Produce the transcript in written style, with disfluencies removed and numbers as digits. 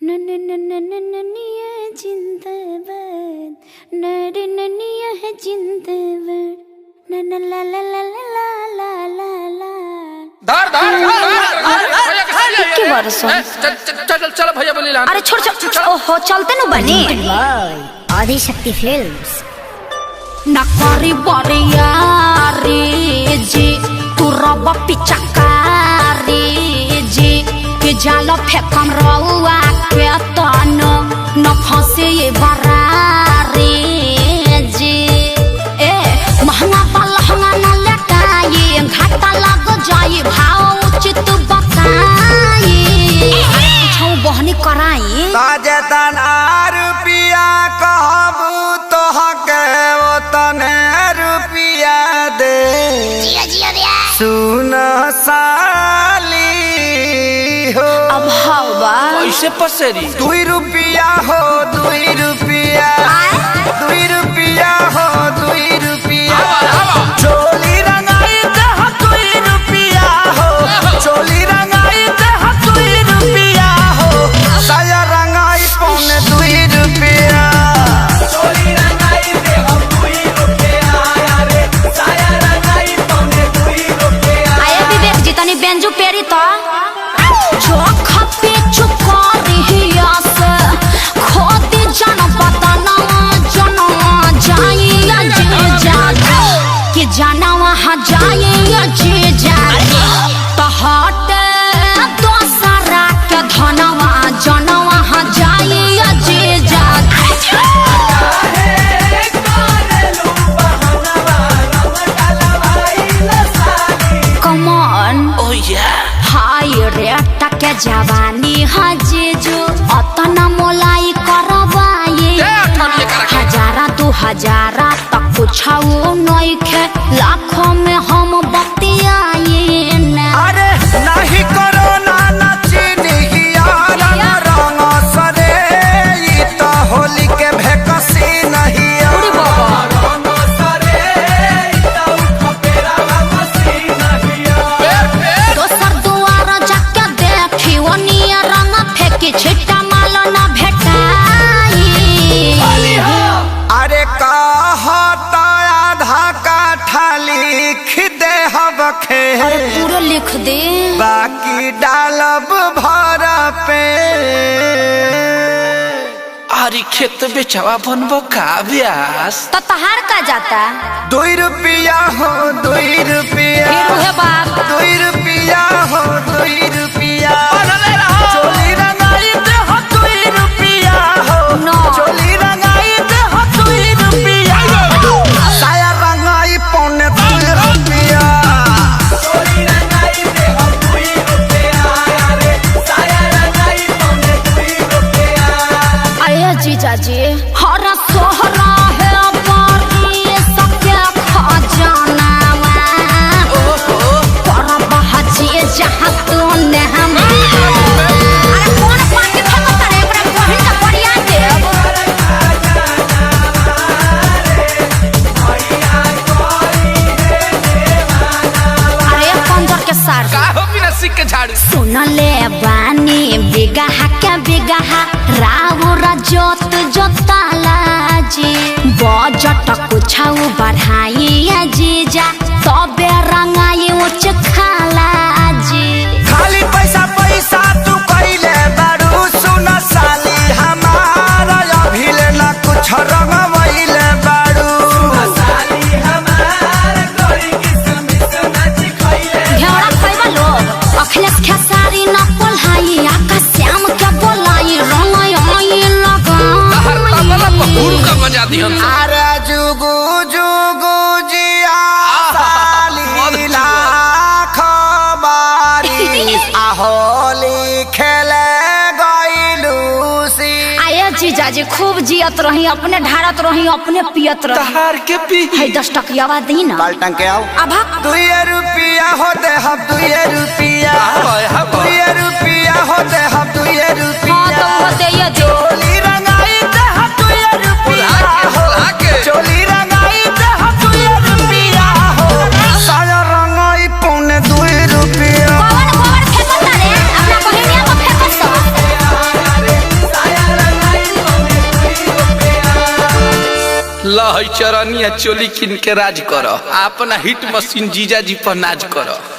ननिया जिंदाबाद ननिया है जिंदाबाद नन ला ला ला ला ला ला ला धार धार के बरसो चल चल भैया बोली ला। अरे छोड़ छोड़ ओहो चलते नु बनी आदिशक्ति फिल्म्स नकारी बरिया रे जी तू रब पिचकारी जी के जाल फेकम रउआ के तन न फंसे ये बरारी जी ए महंगा पलहंगा न लटाई घाटा लग जाई भाव उचित बताई छौ बहनी कराई ताजे तना रुपिया कहबू तो हके तने रुपिया दे सुन साली हो अब हवा कैसे पसेरी 2 रुपिया हो 2 रुपिया 2 रुपिया हो 2 रुपिया चोली रंगाई दे 2 रुपिया हो चोली रंगाई दे 2 रुपिया हो साया रंगाई पौने 2 रुपिया चोली रंगाई दे 2 रुपिया रे साया रंगाई पौने 2 रुपिया आए विवेक जी तनी बेंजू पेरी तो जो खपे चुकारी हिया से खोदी जन पतना जना जाइया जे जागे कि जाना वहाँ जाइया जे जागे तो हटे दोसरा के धनवा जना वहाँ जाइया जे जागे Come on ओ या हाय रे टके जवानी हजेजो अतना मोलाई करवाए हजारा 2000 तक कुछाओ नइखे लाखों में हम बतियाए ना अरे नहीं करो ना नचनी यारा रंग सरे ई तो होली के भेकसी नहीं अरे बाबा रंग सरे ई तो खपेरा मसी नहीं दोसर दुआर जाके देखी ओनिया रंग फेंकी छिट्टा माल ना भेटाई अरे कहता आधा काठा लिख दे हबखे अरे पूरा लिख दे बाकी डालब भर पे आरी खेत बेचवा बनबो का ब्यास तो तहार का जाता 2 रुपिया हो 2 रुपिया फिर उहे बाप 2 रुपिया हो 2 रुपिया चोली रंगाई दे हो 2 रुपिया हो No. चोली रंगाई दे हो 2 रुपिया साया रंगाई पौने 2 रुपिया चोली रंगाई दे हो 2 रुपिया रे साया रंगाई पौने 2 रुपिया अरे जीजा जी हरा सोहरा है पारी सबके खजाना पर बहजी जहाँ तूने हम अरे कौन पार्टी फेंकता रे एकरा बहिन का बढ़िया देव अरे पंजर के सार का हो बिना सिक के झाड़ू सुन ले बानी बिगहा के बिगहा राउर जोत जोताला जी बजट कुछाऊ बढ़ाई जीजा तबे रंगाई उच खाला जी खाली पैसा पैसा तू कइले बारू सुन साली हमारा अभिले ना कुछ रंगवइले बारू साली हमार कोई किस्मत नाची खइले घेरा खइबा लोग अखिलेश खेसारी न पोल्हाई आकाश श्याम के बोलाई रंगाई लगा हर तबला पहुड़ का बजा दिहन अरे जुगु जुगु जिया साली लाख बारी आहोली खेले गइलू सी आये जीजा जी खूब जियत रही अपने ढारत रही अपने पियत रही तहार के पी है 10 टकियावा दी ना बाल्टन के आओ अभा 2 रुपिया होते हम 2 रुपिया हाँ, 2 रुपिया होते हम 2 हाँ रुपिया तो वो दे ये जो चोली रंगाई दे हम 2 रुपिया बुला के चोली रंगाई दे हम 2 रुपिया हो साया रंगाई पौने 2 रुपिया कौन फेंकता रे अपना बहिनिया को फेंकत लहई चरनिया चोली किन के राज कर, अपना हिट मशीन जीजा जी पर नाज कर।